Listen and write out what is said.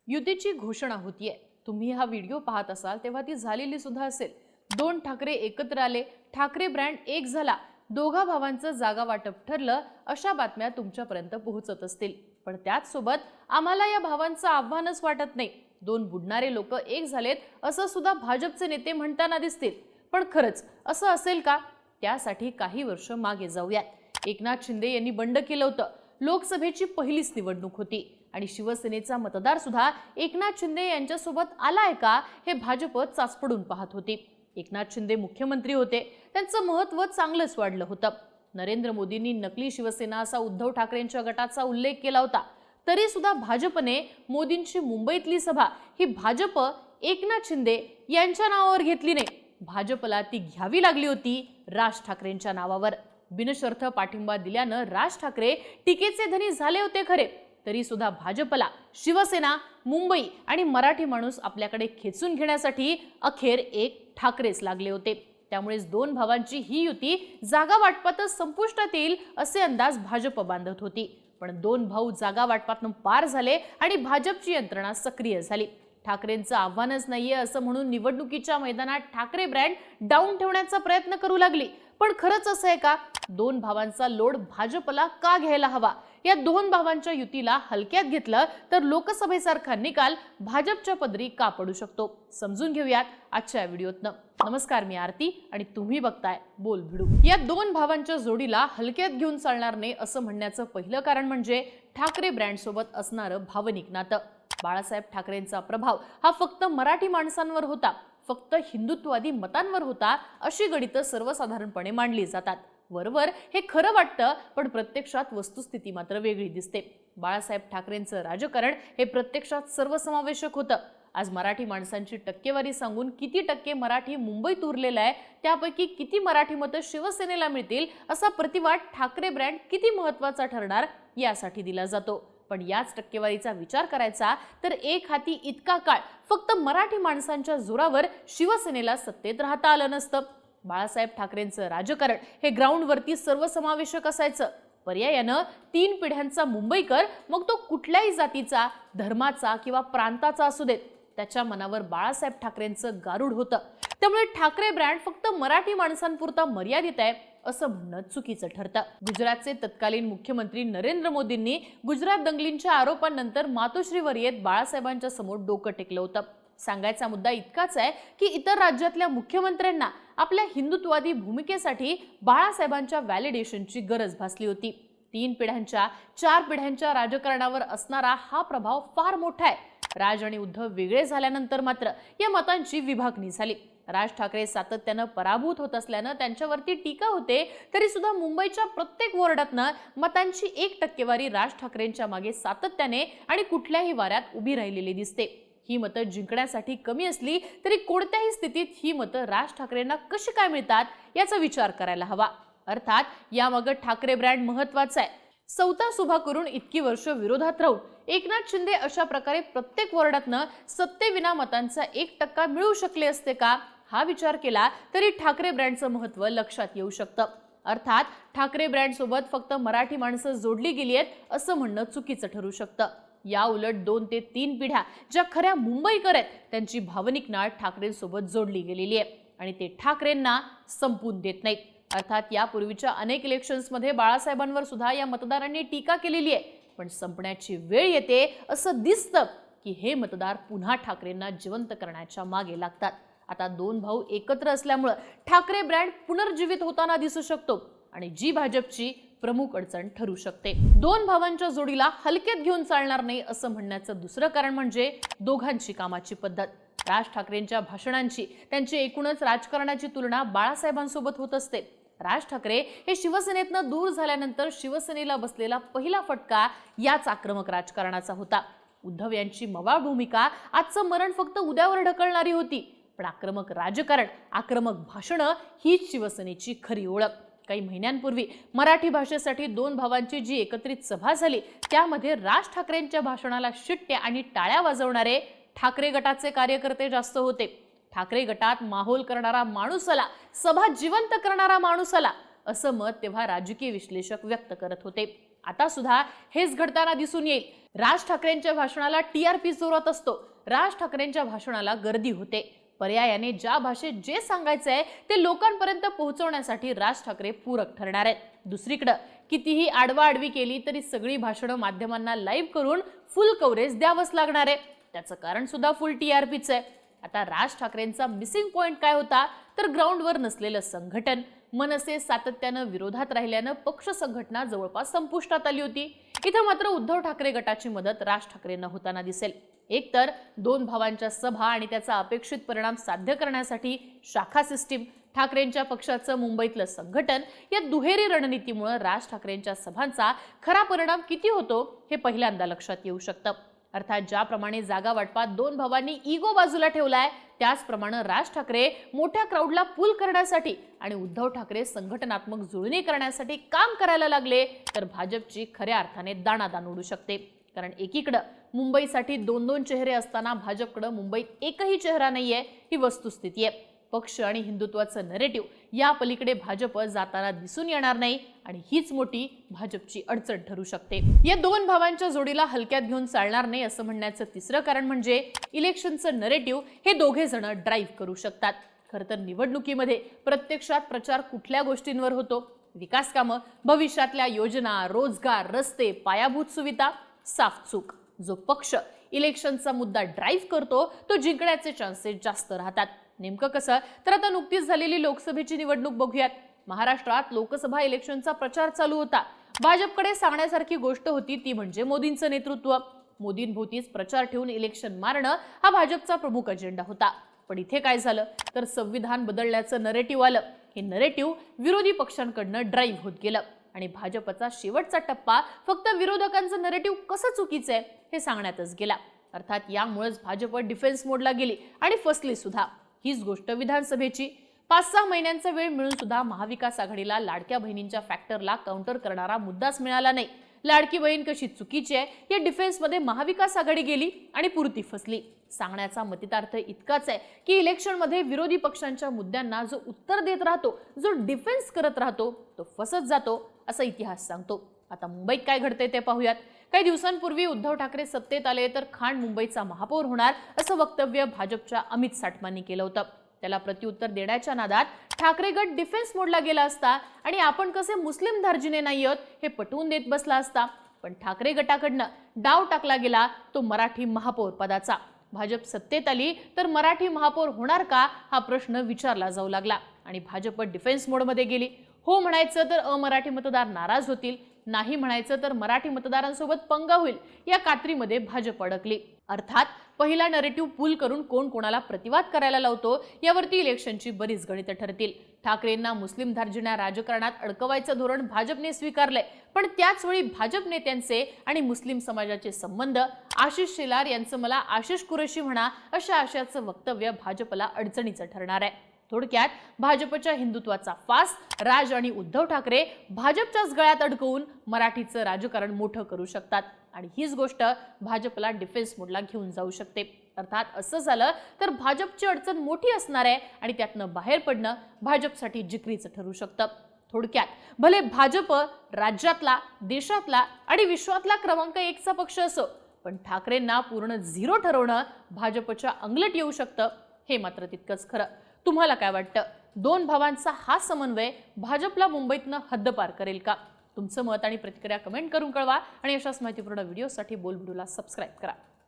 युतीची घोषणा होतीये। तुम्ही हा व्हिडिओ पाहत असाल तेव्हा ती झालेली सुद्धा असेल। दोन ठाकरे एकत्र आले, ठाकरे ब्रँड एक झाला, दोघा भावांचं जागा वाटप ठरलं, अशा बातम्या तुमच्यापर्यंत पोहोचत असतील। पण त्याच सोबत आम्हाला या भावांचं आव्हानच वाटत नाही। दोन बुडणारे लोक एक झालेत असं सुद्धा भाजपचे नेते म्हणताना दिसतील। पण खरंच असं असेल का? त्यासाठी काही वर्ष मागे जाऊयात। एकनाथ शिंदे यांनी बंड केलं होतं। लोकसभेची पहिलीच निवडणूक होती आणि शिवसेनेचा मतदार सुद्धा एकनाथ शिंदे यांच्या सोबत आलाय का हे भाजप चाचपडून पाहत होती। एकनाथ शिंदे मुख्यमंत्री होते, त्यांचं महत्त्व चांगलंच वाढलं होतं। नरेंद्र मोदींनी नकली शिवसेना असा उद्धव ठाकरेंच्या गटाचा उल्लेख केला होता, तरी सुद्धा भाजपने मोदींची मुंबईतली सभा ही भाजप एकनाथ शिंदे यांच्या नावावर घेतली नाही। भाजपला ती घ्यावी लागली होती राज ठाकरेंच्या नावावर। बिनशर्त पाठिंबा दिल्यानं राज ठाकरे टीकेचे धनी झाले होते खरे, तरी सुद्धा भाजपला शिवसेना, मुंबई आणि मराठी माणूस आपल्याकडे खेचून घेण्यासाठी अखेर एक ठाकरेच लागले होते। त्यामुळेच दोन भावांची ही युती जागा वाटपातच संपुष्टात येईल असे अंदाज भाजप बांधत होती। पण दोन भाऊ जागा वाटपातून पार झाले आणि भाजपची यंत्रणा सक्रिय झाली। ठाकरेंचं आव्हानच नाहीये असं म्हणून निवडणुकीच्या मैदानात ठाकरे ब्रँड डाऊन ठेवण्याचा प्रयत्न करू लागली। पण खरंच असं आहे का? दोन भावांचा लोड भाजपला का घ्यायला हवा? या दोन भावांच्या युतीला हलक्यात घेतलं तर लोकसभेसारखा निकाल भाजपच्या पदरी का पडू शकतो? समजून घेऊयात आजच्या व्हिडिओतनं। नमस्कार, मी आरती आणि तुम्ही बघताय बोल भिडू। या दोन भावांच्या जोडीला हलक्यात घेऊन चालणार नाही असं म्हणण्याचं पहिलं कारण म्हणजे ठाकरे ब्रँड सोबत असणारं भावनिक नातं। बाळासाहेब ठाकरेंचा प्रभाव हा फक्त मराठी माणसांवर होता, फक्त हिंदुत्ववादी मतांवर होता, अशी गणितं सर्वसाधारणपणे मांडली जातात। वरवर हे खरं वाटतं, पण प्रत्यक्षात वस्तुस्थिती मात्र वेगळी दिसते। बाळासाहेब ठाकरेंचं राजकारण हे प्रत्यक्षात सर्वसमावेशक होतं। आज मराठी माणसांची टक्केवारी सांगून किती टक्के मराठी मुंबईत उरलेला आहे, त्यापैकी किती मराठी मतं शिवसेनेला मिळतील असा प्रतिवाद ठाकरे ब्रँड किती महत्त्वाचा ठरणार यासाठी दिला जातो। पण याच टक्केवारीचा विचार करायचा तर एक हाती इतका काळ फक्त मराठी माणसांच्या जोरावर शिवसेनेला सत्तेत राहता आलं नसतं। बाळासाहेब ठाकरेंचं राजकारण हे ग्राउंडवरती सर्वसमावेशक असायचं। पर्यायानं 3 पिढ्यांचा मुंबईकर, मग तो कुठल्याही जातीचा, धर्माचा किंवा प्रांताचा असू देत, त्याच्या मनावर बाळासाहेब ठाकरेंचं गारुड होतं। त्यामुळे ठाकरे ब्रँड फक्त मराठी माणसांपुरता मर्यादित आहे असं म्हणणं चुकीचं ठरतं। गुजरातचे तत्कालीन मुख्यमंत्री नरेंद्र मोदींनी गुजरात दंगलींच्या आरोपांनंतर मातोश्रीवर येत बाळासाहेबांच्या समोर डोकं टेकलं होतं। सांगायचा मुद्दा इतकाच आहे की इतर राज्यातल्या मुख्यमंत्र्यांना आपल्या हिंदुत्ववादी भूमिकेसाठी बाळासाहेबांच्या व्हॅलिडेशनची गरज भासली होती। 3 पिढ्यांच्या 4 पिढ्यांच्या राजकारणावर असणारा हा प्रभाव फार मोठा आहे। राज आणि उद्धव वेगळे झाल्यानंतर मात्र या मतांची विभागणी झाली। राज ठाकरे सातत्यानं पराभूत होत असल्यानं त्यांच्यावरती टीका होते, तरी सुद्धा मुंबईच्या प्रत्येक वॉर्डातनं मतांची 1% राज ठाकरेंच्या मागे सातत्याने आणि कुठल्याही वाऱ्यात उभी राहिलेली दिसते। ही मतं जिंकण्यासाठी कमी असली तरी कोणत्याही स्थितीत ही मतं राज ठाकरेंना कशी काय मिळतात याचा विचार करायला हवा। अर्थात यामागे ठाकरे ब्रँड महत्त्वाचा आहे। सौता सुभा करून इतकी वर्ष विरोधात राहून एकनाथ शिंदे अशा प्रकारे प्रत्येक वॉर्डातनं सत्तेविना मतांचा 1% मिळवू शकले असते का? हा विचार केला तरी ठाकरे ब्रँडचं महत्त्व लक्षात येऊ शकतं। अर्थात ठाकरे ब्रँड सोबत फक्त मराठी माणसं जोडली गेली आहेत असं म्हणणं चुकीचं ठरू शकतं। या उलट 2 ते 3 पिढ्या ज्या खऱ्या मुंबईकर आहेत त्यांची भावनिक नाळ ठाकरेंसोबत जोडली गेलेली आहे आणि ते ठाकरेंना संपून देत नाहीत। अर्थात यापूर्वीच्या अनेक इलेक्शन्समध्ये बाळासाहेबांवर सुद्धा या मतदारांनी टीका केलेली आहे, पण संपण्याची वेळ येते असं दिसतं की हे मतदार पुन्हा ठाकरेंना जिवंत करण्याच्या मागे लागतात। आता दोन भाऊ एकत्र असल्यामुळे ठाकरे ब्रँड पुनर्जीवित होताना दिसू शकतो आणि जी भाजपची प्रमुख अडचण ठरू शकते। दोन भावांच्या जोडीला हलक्यात घेऊन चालणार नाही असं म्हणण्याचं दुसरं कारण म्हणजे दोघांची कामाची पद्धत। राज ठाकरेंच्या भाषणांची, त्यांची एकूणच राजकारणाची तुलना बाळासाहेबांसोबत होत असते। राज ठाकरे हे शिवसेनेतनं दूर झाल्यानंतर शिवसेनेला बसलेला पहिला फटका याच आक्रमक राजकारणाचा होता। उद्धव यांची मवाळ भूमिका आजचं मरण फक्त उद्यावर ढकलणारी होती, पण आक्रमक राजकारण, आक्रमक भाषणं हीच शिवसेनेची खरी ओळख। काही महिन्यांपूर्वी मराठी भाषेसाठी दोन भावांची जी एकत्रित सभा झाली त्यामध्ये राज ठाकरेंच्या भाषणाला शिट्ट्या आणि टाळ्या वाजवणारे ठाकरे गटाचे कार्यकर्ते जास्त होते। ठाकरे गटात माहोल करणारा माणूस आला, सभा जिवंत करणारा माणूस आला असं मत तेव्हा राजकीय विश्लेषक व्यक्त करत होते। आता सुद्धा हेच घडताना दिसून येईल। राज ठाकरेंच्या भाषणाला टीआरपी जोरात असतो, राज ठाकरेंच्या भाषणाला गर्दी होते। पर्यायाने ज्या भाषेत जे सांगायचंय ते लोकांपर्यंत पोहोचवण्यासाठी राज ठाकरे पूरक ठरणार आहेत। दुसरीकडे कितीही आडवाआडवी केली तरी सगळी भाषणं माध्यमांना लाईव्ह करून फुल कव्हरेज द्यावंच लागणार आहे। त्याचं कारण सुद्धा फुल टीआरपीच आहे। आता राज ठाकरेंचा मिसिंग पॉइंट काय होता तर ग्राउंडवर नसलेलं संघटन। मनसे सातत्यानं विरोधात राहिल्यानं पक्ष संघटना जवळपास संपुष्टात आली होती। इथं मात्र उद्धव ठाकरे गटाची मदत राज ठाकरेंना होताना दिसेल। एकतर दोन भावांच्या सभा आणि त्याचा अपेक्षित परिणाम साध्य करण्यासाठी शाखा सिस्टीम, ठाकरेंच्या पक्षाचं मुंबईतलं संघटन, या दुहेरी रणनीतीमुळे राज ठाकरेंच्या सभांचा खरा परिणाम किती होतो हे पहिल्यांदा लक्षात येऊ शकतं। अर्थात ज्याप्रमाणे जागा वाटपात दोन भावांनी इगो बाजूला ठेवलाय त्याचप्रमाणे राज ठाकरे मोठ्या क्राऊडला पुल करण्यासाठी आणि उद्धव ठाकरे संघटनात्मक जुळणी करण्यासाठी काम करायला लागले तर भाजपची खऱ्या अर्थाने दाणादाण उडू शकते। कारण एकीकडे मुंबईसाठी दोन दोन चेहरे असताना भाजपकडे मुंबईत एकही चेहरा नाहीये ही वस्तुस्थिती आहे। पक्ष आणि हिंदुत्वाचं नरेटिव्ह या पलीकडे भाजप जाताना दिसून येणार नाही आणि हीच मोठी भाजपची अडचण ठरू शकते। या दोन भावांच्या जोडीला हलक्यात घेऊन चालणार नाही असं म्हणण्याचं तिसरं कारण म्हणजे इलेक्शनचं नरेटिव्ह हे दोघे जण ड्राईव्ह करू शकतात। खरं तर निवडणुकीमध्ये प्रत्यक्षात प्रचार कुठल्या गोष्टींवर होतो? विकास कामं, भविष्यातल्या योजना, रोजगार, रस्ते, पायाभूत सुविधा, साफ चूक। जो पक्ष इलेक्शनचा मुद्दा ड्राईव्ह करतो तो जिंकण्याचे चान्सेस जास्त राहतात। नेमकं कसं तर आता नुकतीच झालेली लोकसभेची निवडणूक बघूयात। महाराष्ट्रात लोकसभा इलेक्शनचा प्रचार चालू होता। भाजपकडे सांगण्यासारखी गोष्ट होती ती म्हणजे मोदींचं नेतृत्व। मोदींभोवतीच प्रचार ठेवून इलेक्शन मारणं हा भाजपचा प्रमुख अजेंडा होता। पण इथे काय झालं तर संविधान बदलण्याचं नरेटिव्ह आलं। हे नरेटिव्ह विरोधी पक्षांकडनं ड्राईव्ह होत गेलं आणि भाजपचा शेवटचा टप्पा फक्त विरोधकांचं नरेटिव्ह कसं चुकीचं आहे हे सांगण्यातच गेला। अर्थात यामुळेच भाजप डिफेन्स मोडला गेली आणि फसली सुद्धा। हीच गोष्ट विधानसभेची। 5-6 महिन्यांचा वेळ मिळून सुद्धा महाविकास आघाडीला लाडक्या बहिणींच्या फॅक्टरला काउंटर करणारा मुद्दाच मिळाला नाही। लाडकी बहीण कशी चुकीची आहे या डिफेन्समध्ये महाविकास आघाडी गेली आणि पुरती फसली। सांगण्याचा मतितार्थ इतकाच आहे की इलेक्शनमध्ये विरोधी पक्षांच्या मुद्द्यांना जो उत्तर देत राहतो, जो डिफेन्स करत राहतो तो फसत जातो असा इतिहास सांगतो। आता मुंबईत काय घडतंय ते पाहूयात। काही दिवसांपूर्वी उद्धव ठाकरे सत्तेत आले तर खान मुंबईचा महापौर होणार असं वक्तव्य भाजपच्या अमित साटमांनी केलं होतं। त्याला प्रत्युत्तर देण्याच्या नादात ठाकरे गट डिफेन्स मोडला गेला असता आणि आपण कसे मुस्लिम धार्जिणे नाही आहोत हे पटवून देत बसला असता। पण ठाकरे गटाकडनं डाव टाकला गेला तो मराठी महापौर पदाचा। भाजप सत्तेत आली तर मराठी महापौर होणार का हा प्रश्न विचारला जाऊ लागला आणि भाजप डिफेन्स मोडमध्ये गेली। हो म्हणायचं तर अमराठी मतदार नाराज होतील, नाही म्हणायचं तर मराठी मतदारांसोबत पंगा होईल या कात्रीमध्ये भाजप अडकली। अर्थात पहिला नरेटिव्ह पूल करून कोण कोणाला प्रतिवाद करायला लावतो यावरती इलेक्शनची बरीच गणितं ठरतील। ठाकरेंना मुस्लिम धार्जिण्या राजकारणात अडकवायचं धोरण भाजपने स्वीकारलंय, पण त्याच वेळी भाजप नेत्यांचे आणि मुस्लिम समाजाचे संबंध, आशिष शेलार यांचं मला आशिष कुरेशी म्हणा अशा आशयाचं वक्तव्य भाजपला अडचणीचं ठरणार आहे। थोडक्यात भाजपच्या हिंदुत्वाचा फास राज आणि उद्धव ठाकरे भाजपच्याच गळ्यात अडकवून मराठीचं राजकारण मोठं करू शकतात आणि हीच गोष्ट भाजपला डिफेन्स मोडला घेऊन जाऊ शकते। अर्थात असं झालं तर भाजपची अडचण मोठी असणार आहे आणि त्यातनं बाहेर पडणं भाजपसाठी जिकरीचं ठरू शकतं। थोडक्यात भले भाजप राज्यातला, देशातला आणि विश्वातला क्रमांक 1चा पक्ष असो, पण ठाकरेंना पूर्ण झिरो ठरवणं भाजपच्या अंगलट येऊ शकतं हे मात्र तितकंच खरं। तुम्हाला काय वाटतं? दोन भावांचा हा समन्वय भाजपला मुंबईतनं हद्दपार करेल का? तुमचं मत आणि प्रतिक्रिया कमेंट करून कळवा आणि अशाच माहितीपूर्ण व्हिडिओसाठी बोलबिडूला सबस्क्राईब करा।